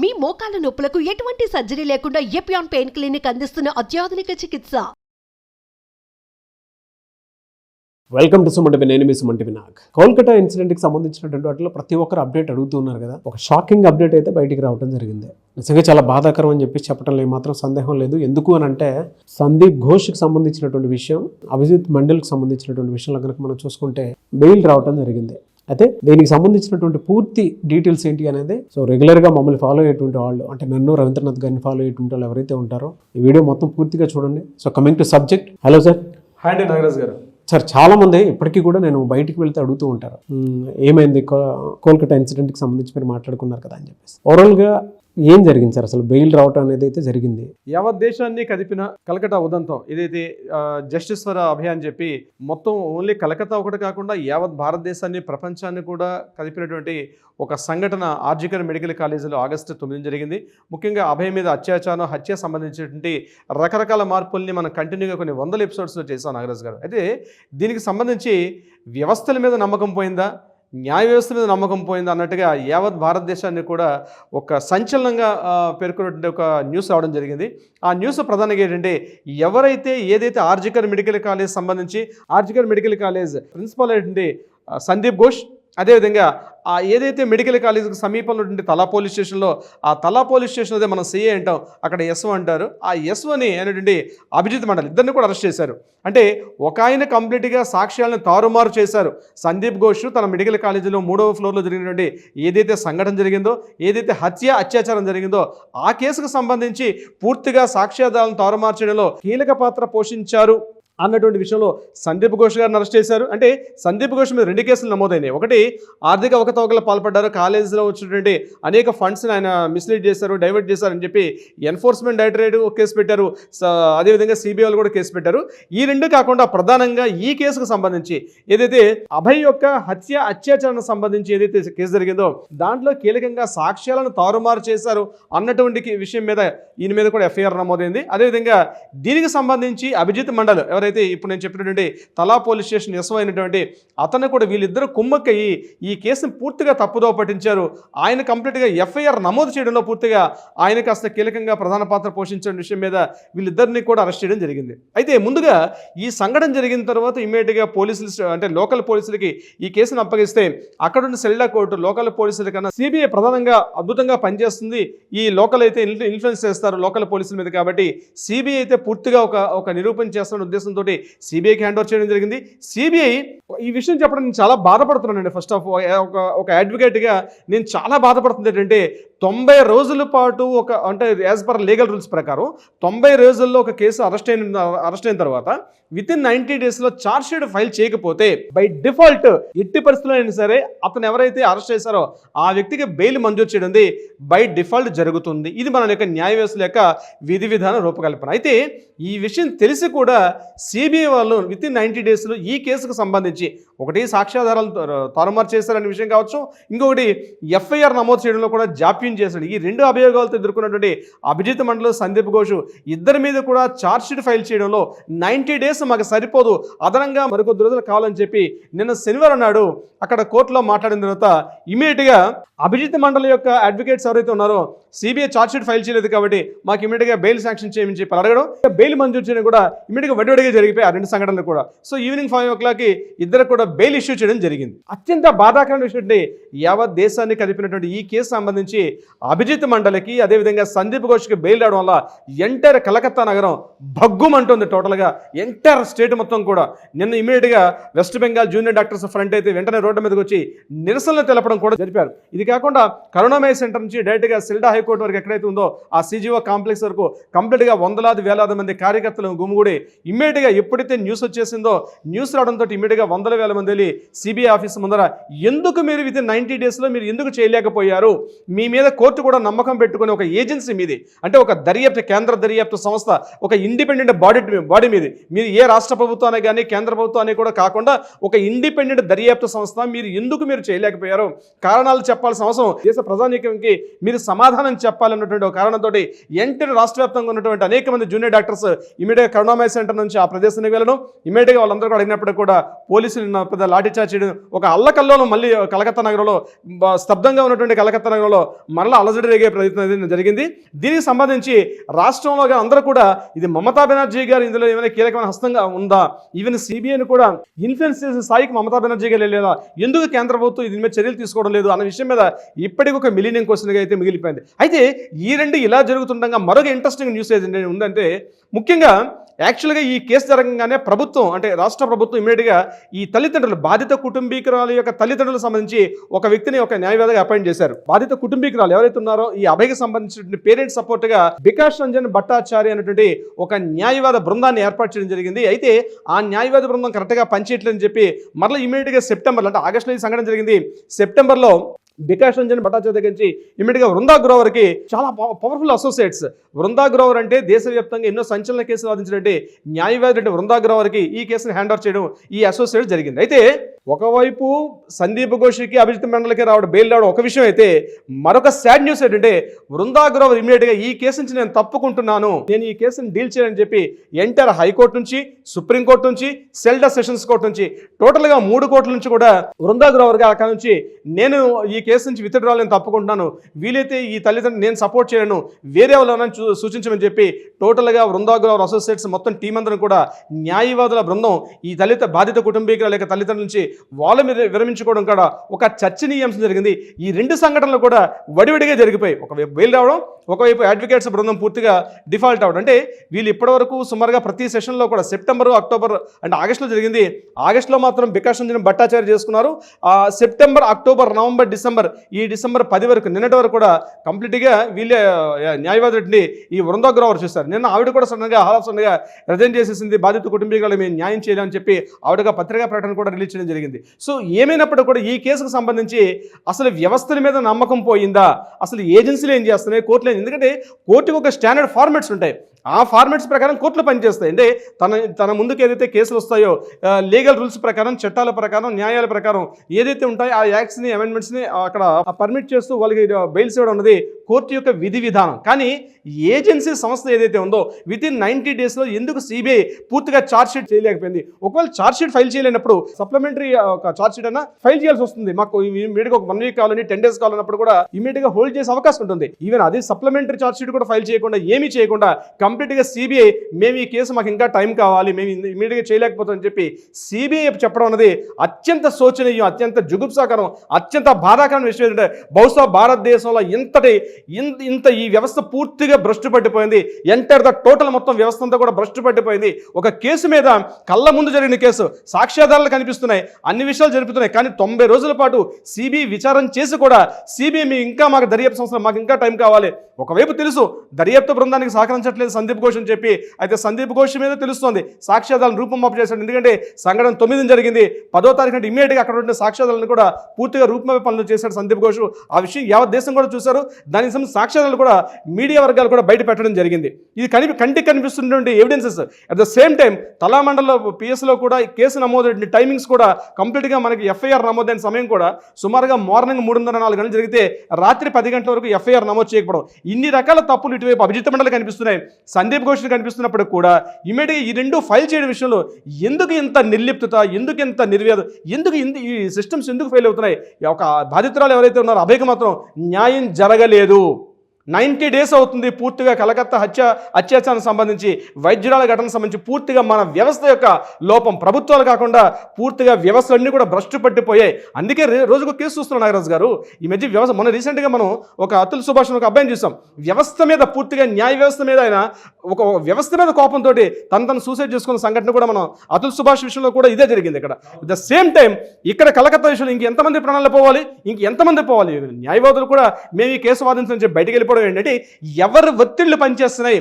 మీ మోకాల నొప్పులకు ఎటువంటి సర్జరీ లేకుండా ఎపియాన్ పెయిన్ క్లినిక్ అందిస్తున్న అత్యాధునిక చికిత్స. Welcome to Sumanti. నేను మీ సుమంటి వినాయక్. కోల్కతా ఇన్సిడెంట్కి సంబంధించినటువంటి వాటిలో ప్రతి ఒక్కరు అప్డేట్ అడుగుతున్నారు కదా. ఒక షాకింగ్ అప్డేట్ అయితే బయటికి రావడం జరిగింది. నిజంగా చాలా బాధాకరం అని చెప్పి చెప్పడంలో ఏమాత్రం సందేహం లేదు. ఎందుకు అని అంటే సందీప్ ఘోష్కి సంబంధించినటువంటి విషయం, అభిజిత్ మండల్కి సంబంధించినటువంటి విషయంలో కనుక మనం చూసుకుంటే బెయిల్ రావడం జరిగింది. అయితే దీనికి సంబంధించినటువంటి పూర్తి డీటెయిల్స్ ఏంటి అనేది రెగ్యులర్గా మమ్మల్ని ఫాలో అయ్యేటువంటి వాళ్ళు, అంటే నన్ను రవీంద్రనాథ్ గారిని ఫాలో అయ్యేటువంటి వాళ్ళు ఎవరైతే ఉంటారో ఈ వీడియో మొత్తం పూర్తిగా చూడండి. Coming to subject. Hello sir. Hi అండి నాగరాజ్ గారు. సార్, చాలా మంది ఇప్పటికీ కూడా నేను బయటికి వెళ్తే అడుగుతూ ఉంటారు, ఏమైంది కోల్కతా ఇన్సిడెంట్కి సంబంధించి మీరు మాట్లాడుకున్నారు కదా అని చెప్పేసి. ఓవరాల్గా ఏం జరిగింది సార్? అసలు బెయిల్ రావటం అనేది అయితే జరిగింది. యావత్ దేశాన్ని కదిపిన కలకత్తా ఉదంతం ఏదైతే జస్టిస్ ఫర్ అభియాన్ చెప్పి మొత్తం ఓన్లీ కలకత్తా ఒకటి కాకుండా యావత్ భారతదేశాన్ని, ప్రపంచాన్ని కూడా కదిపినటువంటి ఒక సంఘటన ఆర్జికర్ మెడికల్ కాలేజీలో ఆగస్టు 9 జరిగింది. ముఖ్యంగా అభయ్ మీద అత్యాచారం, హత్య సంబంధించినటువంటి రకరకాల మార్పుల్ని మనం కంటిన్యూగా కొన్ని వందల ఎపిసోడ్స్లో చేసాం నాగరాజ్ గారు. అయితే దీనికి సంబంధించి వ్యవస్థల మీద నమ్మకం పోయిందా, న్యాయ వ్యవస్థ మీద నమ్మకం పోయింది అన్నట్టుగా యావత్ భారతదేశాన్ని కూడా ఒక సంచలనంగా పేర్కొన్నటువంటి ఒక న్యూస్ రావడం జరిగింది. ఆ న్యూస్ ప్రధానంగా ఏంటంటే, ఎవరైతే ఏదైతే ఆర్జికర్ మెడికల్ కాలేజ్ సంబంధించి ఆర్జికర్ మెడికల్ కాలేజ్ ప్రిన్సిపల్ ఏంటంటే సందీప్ ఘోష్, అదేవిధంగా ఏదైతే మెడికల్ కాలేజీకి సమీపంలో ఉండే తలా పోలీస్ స్టేషన్లో, ఆ తలా పోలీస్ స్టేషన్ అదే మనం సిఏ అంటాం, అక్కడ ఎస్ఓ అంటారు, ఆ ఎస్ఓని అయినటువంటి అభిజిత్ మండల్ ఇద్దరిని కూడా అరెస్ట్ చేశారు. అంటే ఒక ఆయన కంప్లీట్గా సాక్ష్యాలను తారుమారు చేశారు. సందీప్ ఘోష్ తన మెడికల్ కాలేజీలో 3వ ఫ్లోర్లో జరిగినటువంటి ఏదైతే సంఘటన జరిగిందో, ఏదైతే అత్యాచారం జరిగిందో ఆ కేసుకు సంబంధించి పూర్తిగా సాక్ష్యాధారాలను తారుమారు చేయడంలో కీలక పాత్ర పోషించారు అన్నటువంటి విషయంలో సందీప్ ఘోష్ గారిని అరెస్ట్ చేశారు. అంటే సందీప్ ఘోష్ మీద 2 కేసులు నమోదైనాయి. ఒకటి ఆర్థిక అవకతవకలు పాల్పడ్డారు, కాలేజీలో వచ్చినటువంటి అనేక ఫండ్స్ని ఆయన మిస్లీడ్ చేశారు, డైవర్ట్ చేశారని చెప్పి ఎన్ఫోర్స్మెంట్ డైరెక్టరేట్ కేసు పెట్టారు. అదేవిధంగా సిబిఐలు కూడా కేసు పెట్టారు. ఈ 2 కాకుండా ప్రధానంగా ఈ కేసుకు సంబంధించి ఏదైతే అభయ్ యొక్క అత్యాచారం సంబంధించి ఏదైతే కేసు జరిగిందో దాంట్లో కీలకంగా సాక్ష్యాలను తారుమారు చేశారు అన్నటువంటి విషయం మీద ఈయన మీద కూడా ఎఫ్ఐఆర్ నమోదైంది. అదేవిధంగా దీనికి సంబంధించి అభిజిత్ మండల్ ఎవరైతే ఇప్పుడు నేను చెప్పినటువంటి తలా పోలీస్ స్టేషన్ ఎస్ఓ అయినటువంటి అతను కూడా వీళ్ళిద్దరూ కుమ్మక్కయ్యి ఈ కేసును పూర్తిగా తప్పుదోవ పట్టించారు. ఆయన కంప్లీట్గా ఎఫ్ఐఆర్ నమోదు చేయడంలో పూర్తిగా ఆయన కాస్త కీలకంగా ప్రధాన పాత్ర పోషించిన విషయం మీద వీళ్ళిద్దరిని కూడా అరెస్ట్ చేయడం జరిగింది. అయితే ముందుగా ఈ సంఘటన జరిగిన తర్వాత ఇమ్మీడియట్గా పోలీసులు, అంటే లోకల్ పోలీసులకి ఈ కేసును అప్పగిస్తే అక్కడున్న సెల్డా కోర్టు లోకల్ పోలీసుల కన్నా సిబిఐ ప్రధానంగా అద్భుతంగా పనిచేస్తుంది. ఈ లోకల్ అయితే ఇన్ఫ్లుయెన్స్ చేస్తారు లోకల్ పోలీసుల మీద, కాబట్టి సిబిఐ అయితే పూర్తిగా ఒక నిరూపణ చేస్తున్న ఉద్దేశంతో సిబిఐకి హ్యాండ్ ఓవర్ చేయడం జరిగింది. సిబిఐ ఈ విషయం చెప్పడం నేను చాలా బాధపడుతున్నానండి. ఫస్ట్ ఆఫ్ ఒక అడ్వకేట్గా నేను చాలా బాధపడుతుంది ఏంటంటే, 90 రోజుల పాటు అంటే యాజ్ పర్ లీగల్ రూల్స్ ప్రకారం 90 రోజుల్లో ఒక కేసు అరెస్ట్ అయిన తర్వాత వితిన్ 90 డేస్లో ఛార్జ్ షీట్ ఫైల్ చేయకపోతే బై డిఫాల్ట్ ఎట్టి పరిస్థితుల్లో అయినా సరే అతను ఎవరైతే అరెస్ట్ చేశారో ఆ వ్యక్తికి బెయిల్ మంజూరు చేయడం బై డిఫాల్ట్ జరుగుతుంది. ఇది మన యొక్క న్యాయ వ్యవస్థ యొక్క విధి విధాన రూపకల్పన. అయితే ఈ విషయం తెలిసి కూడా సిబిఐ వాళ్ళు వితిన్ 90 డేస్లో ఈ కేసుకు సంబంధించి ఒకటి సాక్ష్యాధారాలు తారుమారు చేశారనే విషయం కావచ్చు, ఇంకొకటి ఎఫ్ఐఆర్ నమోదు చేయడంలో కూడా జాప్యం చేశాడు. ఈ 2 అభియోగాలతో ఎదుర్కొన్నటువంటి అభిజిత్ మండల్, సందీప్ ఘోష్ ఇద్దరి మీద కూడా ఛార్జ్ షీట్ ఫైల్ చేయడంలో 90 డేస్ మాకు సరిపోదు, అదనంగా మరికొద్ది రోజులు కావాలని చెప్పి నిన్న శనివారం నాడు అక్కడ కోర్టులో మాట్లాడిన తర్వాత ఇమీడియట్గా అభిజిత్ మండల్ యొక్క అడ్వకేట్స్ ఎవరైతే ఉన్నారో సిబిఐ ఛార్జ్ షీట్ ఫైల్ చేయలేదు కాబట్టి మాకు ఇమీడియట్గా బెయిల్ శాంక్షన్ చేయమని చెప్పి అడగడం, బెయిల్ మంజూరు చేయడం కూడా ఇమీడియట్గా వడివడిగా జరిగిపోయి ఆ 2 సంఘటనలు కూడా. సో ఈవినింగ్ 5 o'clockకి ఇద్దరు కూడా బెయిల్ ఇష్యూ చేయడం జరిగింది. అత్యంత బాధాకరమైన విషయం అంటే, యావత్ దేశాన్ని కదిపినటువంటి ఈ కేసు సంబంధించి అభిజిత్ మండలికి అదేవిధంగా సందీప్ ఘోష్కి బెయిల్ రావడం వల్ల ఎంటైర్ కలకత్తా నగరం భగ్గుమంటుంది. టోటల్గా ఎంటైర్ స్టేట్ మొత్తం కూడా నిన్న ఇమీడియట్గా west Bengal junior doctors front అయితే వెంటనే రోడ్డు మీదకి వచ్చి నిరసనలు తెలపడం కూడా జరిపారు. ఇది కాకుండా కరుణామయ సెంటర్ నుంచి డైరెక్ట్గా సిల్డా హైకోర్టు వరకు ఎక్కడైతే ఉందో ఆ సిజిఓ కాంప్లెక్స్ వరకు కంప్లీట్గా వేలాది మంది కార్యకర్తలు గుమిగూడి ఇమ్మీడియట్గా ఎప్పుడైతే న్యూస్ వచ్చేసిందో, న్యూస్ రావడంతో ఇమ్మీడియట్గా 100,000 మంది వెళ్ళి సిబిఐ ఆఫీస్ ముందర ఎందుకు మీరు వితిన్ 90 డేస్లో మీరు ఎందుకు చేయలేకపోయారు, మీ మీద కోర్టు కూడా నమ్మకం పెట్టుకుని ఒక ఏజెన్సీ మీది, అంటే ఒక కేంద్ర దర్యాప్తు సంస్థ, ఒక ఇండిపెండెంట్ బాడీ మీది, మీరు ఏ రాష్ట్ర ప్రభుత్వాన్ని కానీ కేంద్ర ప్రభుత్వాన్ని కూడా కాకుండా ఒక ఇండిపెండెంట్ దర్యాప్తు సంస్థ మీరు చేయలేకపోయారు, కారణాలు చెప్పాల్సిన అవసరం దేశ ప్రజానీకంకి మీరు సమాధానం చెప్పాలన్నటువంటి ఒక కారణంతో ఎంటైర్ రాష్ట్ర వ్యాప్తంగా ఉన్నటువంటి అనేక మంది జూనియర్ డాక్టర్స్ ఇమీడియట్గా కరుణామయ సెంటర్ నుంచి ఆ ఆ ప్రదేశానికి వెళ్ళడం, ఇమీడియట్గా వాళ్ళందరూ కూడా అడిగినప్పుడు కూడా పోలీసులు పెద్ద లాఠీ చార్జ్ చేయడం, ఒక అల్లకల్లోలం మళ్ళీ కలకత్తా నగరంలో స్తబ్దంగా ఉన్నటువంటి కలకత్తా నగరంలో మరలా అలజడి రేగే ప్రయత్నం జరిగింది. దీనికి సంబంధించి రాష్ట్రంలో అందరూ కూడా ఇది మమతా బెనర్జీ గారు ఇందులో ఏమైనా కీలకమైన హస్తంగా ఉందా, ఈవెన్ సిబిఐని కూడా ఇన్ఫ్లుయెన్స్ చేసే స్థాయికి మమతా బెనర్జీ గారు వెళ్ళేలా, ఎందుకు కేంద్ర ప్రభుత్వం దీని మీద చర్యలు తీసుకోవడం లేదు అన్న విషయం మీద ఇప్పటికి ఒక మిలీనియం క్వశ్చన్గా అయితే మిగిలిపోయింది. అయితే ఈ రెండు ఇలా జరుగుతుండగా మరొక ఇంట్రెస్టింగ్ న్యూస్ ఏంటంటే ఉందంటే, ముఖ్యంగా యాక్చువల్గా ఈ కేసు జరగగానే ప్రభుత్వం అంటే రాష్ట్ర ప్రభుత్వం ఇమీడియట్గా ఈ తల్లిదండ్రులు బాధిత కుటుంబీకురాలు యొక్క తల్లిదండ్రులకు సంబంధించి ఒక వ్యక్తిని ఒక న్యాయవాదిగా అపాయింట్ చేశారు. బాధిత కుటుంబీకురాలు ఎవరైతే ఉన్నారో ఈ అభయకి సంబంధించిన పేరెంట్స్ సపోర్ట్గా వికాస్ రంజన్ భట్టాచార్య అనేటువంటి ఒక న్యాయవాద బృందాన్ని ఏర్పాటు చేయడం జరిగింది. అయితే ఆ న్యాయవాద బృందం కరెక్ట్గా పనిచేయట్లేదని చెప్పి మరలా ఇమీడియట్గా సెప్టెంబర్లో, అంటే ఆగస్టులో ఈ సంఘటన జరిగింది, సెప్టెంబర్లో వికాస్ రంజన్ భట్టాచార్య దగ్గర నుంచి ఇమీడియట్గా వృందా గ్రోవర్కి చాలా పవర్ఫుల్ అసోసియేట్స్. వృందా గ్రోవర్ అంటే దేశవ్యాప్తంగా ఎన్నో సంచలన కేసులు వాదించినట్టు న్యాయవాది అంటే వృందా గ్రోవర్కి ఈ కేసును హ్యాండ్ ఓవర్ చేయడం ఈ అసోసియేట్ జరిగింది. అయితే ఒకవైపు సందీప్ ఘోష్కి, అభిజిత్ మండల్కి బెయిల్ రావడం ఒక విషయం అయితే, మరొక సాడ్ న్యూస్ ఏంటంటే వృందా గ్రోవర్ ఇమీడియట్గా ఈ కేసు నుంచి నేను తప్పుకుంటున్నాను, నేను ఈ కేసుని డీల్ చేయాలని చెప్పి ఎంటర్ హైకోర్టు నుంచి, సుప్రీంకోర్టు నుంచి, సెల్డా సెషన్స్ కోర్టు నుంచి టోటల్గా 3 కోర్టుల నుంచి కూడా వృందా గ్రోవర్గా అక్కడ నుంచి నేను ఈ కేసు నుంచి విత్డ్రాల్ నేను తప్పుకుంటున్నాను, వీలైతే ఈ తల్లిదండ్రులు నేను సపోర్ట్ చేయను, వేరే వాళ్ళని సూచించమని చెప్పి టోటల్గా వృందా గ్రోవర్ అసోసియేట్స్ మొత్తం టీం అందరూ కూడా న్యాయవాదుల బృందం ఈ బాధిత కుటుంబీకుల లేక తల్లిదండ్రుల నుంచి వాళ్ళ మీద విరమించుకోవడం కూడా ఒక చర్చనీయాంశం జరిగింది. ఈ 2 సంఘటనలు కూడా వడివడిగా జరిగిపోయి, ఒకవైపు బెయిల్ రావడం, ఒకవైపు అడ్వకేట్స్ బృందం పూర్తిగా డిఫాల్ట్ అవడం. అంటే వీళ్ళు ఇప్పటివరకు సుమారుగా ప్రతి సెషన్లో కూడా సెప్టెంబర్, అక్టోబర్ అంటే ఆగస్టులో జరిగింది, ఆగస్టులో మాత్రం వికాస్ రంజన్ భట్టాచార్య చేసుకున్నారు. సెప్టెంబర్, అక్టోబర్, నవంబర్, డిసెంబర్, ఈ డిసెంబర్ 10 వరకు నిన్నటి వరకు కూడా కంప్లీట్గా వీళ్ళే న్యాయవాదుడిని ఈ వృందా గ్రోవర్ చూస్తారు. నిన్న ఆవిడ కూడా సడన్గా సడన్గా రిజైన్ చేసేసింది, బాధిత కుటుంబీకులు మేము న్యాయం చేయాలని చెప్పి ఆవిడగా పత్రికా ప్రకటన కూడా రిలీజ్ చేయడం జరిగింది. సో ఏమైనప్పుడు కూడా ఈ కేసుకు సంబంధించి అసలు వ్యవస్థల మీద నమ్మకం పోయిందా, అసలు ఏజెన్సీలు ఏం చేస్తున్నాయి, కోర్టులు, ఎందుకంటే కోర్టుకు ఒక స్టాండర్డ్ ఫార్మాట్స్ ఉంటాయి, ఆ ఫార్మాట్స్ ప్రకారం కోర్టులు పనిచేస్తాయి. అంటే తన ముందుకు ఏదైతే కేసులు వస్తాయో లీగల్ రూల్స్ ప్రకారం, చట్టాల ప్రకారం, న్యాయాల ప్రకారం ఏదైతే ఉంటాయో ఆ యాక్ట్స్ని, అమెండ్మెంట్స్ని అక్కడ పర్మిట్ చేస్తూ వాళ్ళకి బెయిల్స్ ఇవ్వడం అన్నది కోర్టు యొక్క విధి విధానం. కానీ ఏజెన్సీ సంస్థ ఏదైతే ఉందో వితిన్ 90 డేస్లో ఎందుకు సిబిఐ పూర్తిగా ఛార్జ్ షీట్ చేయలేకపోయింది? ఒకవేళ ఛార్జ్ షీట్ ఫైల్ చేయలేనప్పుడు సప్లిమెంటరీ ఒక ఛార్జ్ షీట్ అన్నా ఫైల్ చేయాల్సి వస్తుంది. మాకు ఇమీడియట్గా ఒక 1 వీక్ కావాలని, 10 డేస్ కావాలన్నప్పుడు కూడా ఇమీడియట్గా హోల్డ్ చేసే అవకాశం ఉంటుంది. ఈవెన్ అది సప్లిమెంటరీ ఛార్జ్ షీట్ కూడా ఫైల్ చేయకుండా, ఏమీ చేయకుండా కంప్లీట్గా సిబిఐ మేము ఈ కేసు మాకు ఇంకా టైం కావాలి, మేము ఇమీడియట్గా చేయలేకపోతామని చెప్పి సిబిఐ చెప్పడం అనేది అత్యంత శోచనీయం, అత్యంత జుగుప్సాకరం, అత్యంత బాధాకరమైన విషయం. ఏంటంటే బహుశా భారతదేశంలో ఇంత ఈ వ్యవస్థ పూర్తిగా భ్రష్టు పట్టిపోయింది. ఎంటర్ ద టోటల్ మొత్తం వ్యవస్థ అంతా కూడా భ్రష్టు పట్టిపోయింది. ఒక కేసు మీద కళ్ళ ముందు జరిగిన కేసు, సాక్ష్యాధారాలు కనిపిస్తున్నాయి, అన్ని విషయాలు జరుపుతున్నాయి, కానీ 90 రోజుల పాటు సిబిఐ విచారణ చేసి కూడా సిబిఐ ఇంకా మాకు దర్యాప్తు సంస్థ మాకు ఇంకా టైం కావాలి. ఒకవైపు తెలుసు దర్యాప్తు బృందానికి సహకరించట్లేదు సందీప్ ఘోష్ అని చెప్పి, అయితే సందీప్ ఘోష్ మీద తెలుస్తోంది సాక్ష్యాధారాలను రూపమాపు చేశాడు. ఎందుకంటే సంఘటన 9 జరిగింది, 10వ తారీఖు అంటే ఇమీడియట్గా అక్కడ ఉండే సాక్ష్యాధారాలను కూడా పూర్తిగా రూపమాపే పనులు చేశాడు సందీప్ ఘోష్. ఆ విషయం యావత్ దేశం కూడా చూశారు. దానికి సంబంధించిన సాక్ష్యాధారాలు కూడా మీడియా వర్గాలు కూడా బయట పెట్టడం జరిగింది. ఇది కంటికి కనిపిస్తున్నటువంటి evidences. At the same time తలామండల్లో పిఎస్లో కూడా కేసు నమోదైన టైమింగ్స్ కూడా కంప్లీట్గా మనకి ఎఫ్ఐఆర్ నమోదైన సమయం కూడా సుమారుగా మార్నింగ్ 3:30-4 గంటలు జరిగితే రాత్రి 10 గంటల వరకు ఎఫ్ఐఆర్ నమోదు చేయకపోవడం, ఇన్ని రకాల తప్పులు ఇటువైపు అభిజిత్ మండలి కనిపిస్తున్నాయి, సందీప్ ఘోష్ కనిపిస్తున్నప్పుడు కూడా ఇమీడియట్గా ఈ 2 ఫైల్ చేయడం విషయంలో ఎందుకు ఇంత నిర్లిప్తత, ఎందుకు ఇంత నిర్వేదం, ఎందుకు ఈ సిస్టమ్స్ ఎందుకు ఫెయిల్ అవుతున్నాయి? ఒక బాధితురాలు ఎవరైతే ఉన్నారో అభయకి మాత్రం న్యాయం జరగలేదు. 90 డేస్ అవుతుంది పూర్తిగా కలకత్తా అత్యాచారానికి సంబంధించి, వైద్యురాల ఘటనకు సంబంధించి పూర్తిగా మన వ్యవస్థ యొక్క లోపం, ప్రభుత్వాలు కాకుండా పూర్తిగా వ్యవస్థలన్నీ కూడా భ్రష్టు పట్టిపోయాయి. అందుకే రోజుకు కేసు చూస్తున్నాం నాగరాజు గారు. ఈ మధ్య వ్యవస్థ మొన్న రీసెంట్గా మనం ఒక అతుల్ సుభాష్ ఒక అబ్బాయిని చూసాం, వ్యవస్థ మీద పూర్తిగా న్యాయ వ్యవస్థ మీద ఆయన ఒక వ్యవస్థ మీద కోపంతో తను సూసైడ్ చేసుకున్న సంఘటన కూడా మనం అతుల్ సుభాష్ విషయంలో కూడా ఇదే జరిగింది. ఇక్కడ ద సేమ్ టైం ఇక్కడ కలకత్తా విషయంలో ఇంకెంతమంది ప్రాణాలు పోవాలి, ఇంకెంతమంది పోవాలి? న్యాయవాదులు కూడా మేము ఈ కేసు వాదించని చెప్పి బయటికి వెళ్ళిపోవడం ఏంటంటే ఎవరు ఒత్తిళ్లు పనిచేస్తున్నాయి?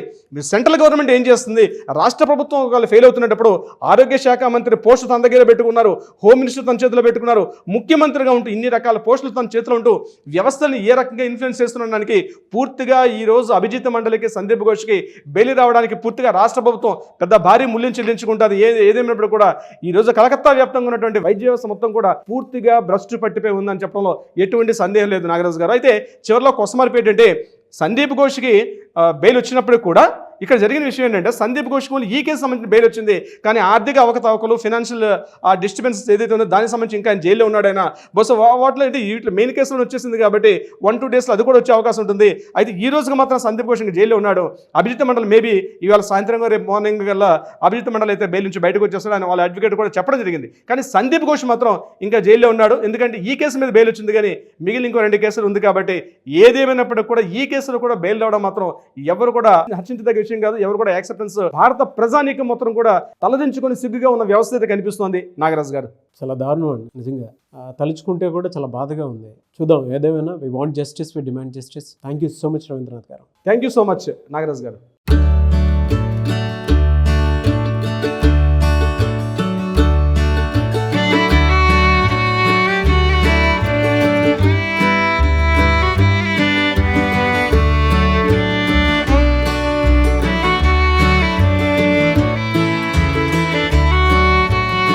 సెంట్రల్ గవర్నమెంట్ ఏం చేస్తుంది? రాష్ట్ర ప్రభుత్వం ఒకవేళ ఫెయిల్ అవుతున్నప్పుడు ఆరోగ్య శాఖ మంత్రి పోస్టు తన దగ్గర పెట్టుకున్నారు, హోమ్ మినిస్టర్ తన చేతిలో పెట్టుకున్నారు, ముఖ్యమంత్రిగా ఉంటూ ఇన్ని రకాల పోస్టులు తన చేతిలో ఉంటూ వ్యవస్థని ఏ రకంగా ఇన్ఫ్లుయెన్స్ చేస్తున్నదానికి పూర్తిగా ఈ రోజు అభిజిత్ మండలికి, సందీప్ ఘోష్కి బెయిల్ రావడానికి పూర్తిగా రాష్ట్ర ప్రభుత్వం పెద్ద భారీ మూల్యం చెల్లించుకుంటుంది. ఏదేమైనప్పుడు కూడా ఈ రోజు కలకత్తా వ్యాప్తంగా ఉన్నటువంటి వైద్య వ్యవస్థ మొత్తం కూడా పూర్తిగా భ్రష్టు పట్టిపోయి ఉందని చెప్పడంలో ఎటువంటి సందేహం లేదు నాగరాజు గారు. అయితే చివరిలో కొసమార్పు ఏంటంటే సందీప్ ఘోష్కి బెయిల్ వచ్చినప్పుడు కూడా ఇక్కడ జరిగిన విషయం ఏంటంటే సందీప్ ఘోష్ ఈ కేసు సంబంధించిన బెయిల్ వచ్చింది, కానీ ఆర్థిక అవకతవకలు ఫినాన్షియల్ ఆ డిస్టర్బెన్సెస్ ఏదైతే ఉందో దానికి సంబంధించి ఇంకా ఆయన జైల్లో ఉన్నాడు. ఆయన బహుశా వాటిలో ఏంటి వీటిలో మెయిన్ కేసులో వచ్చేసింది కాబట్టి 1-2 డేస్లో అది కూడా వచ్చే అవకాశం ఉంటుంది. అయితే ఈ రోజుగా మాత్రం సందీప్ ఘోష్ జైల్లో ఉన్నాడు. అభిజిత్ మండల్ మేబీ ఇవాళ సాయంత్రం రేపు మార్నింగ్ కల్లా అభిజిత్ మండల్ అయితే బెయిల్ నుంచి బయటకు వచ్చేస్తాడు అని వాళ్ళ అడ్వకేట్ కూడా చెప్పడం జరిగింది. కానీ సందీప్ ఘోష్ మాత్రం ఇంకా జైల్లో ఉన్నాడు. ఎందుకంటే ఈ కేసు మీద బెయిల్ వచ్చింది, కానీ మిగిలిన ఇంకో 2 కేసులు ఉంది కాబట్టి ఏదేమైనప్పటికీ కూడా ఈ కేసులో కూడా బెయిల్ రావడం మాత్రం ఎవరు కూడా హర్షించదగ్గ విషయం కాదు. ఎవరు కూడా యాక్సెప్టెన్స్ భారత ప్రజానీకం మొత్తం కూడా తలదించుకొని సిగ్గుగా ఉన్న వ్యవస్థ అయితే కనిపిస్తోంది నాగరాజు గారు. చాలా దారుణం అండి నిజంగా. తలుచుకుంటే కూడా చాలా బాధగా ఉంది. చూద్దాం, ఏదేమైనా we want justice, we demand justice. Thank you so much Ravindranath garu. Thank you so much Nagaraju గారు.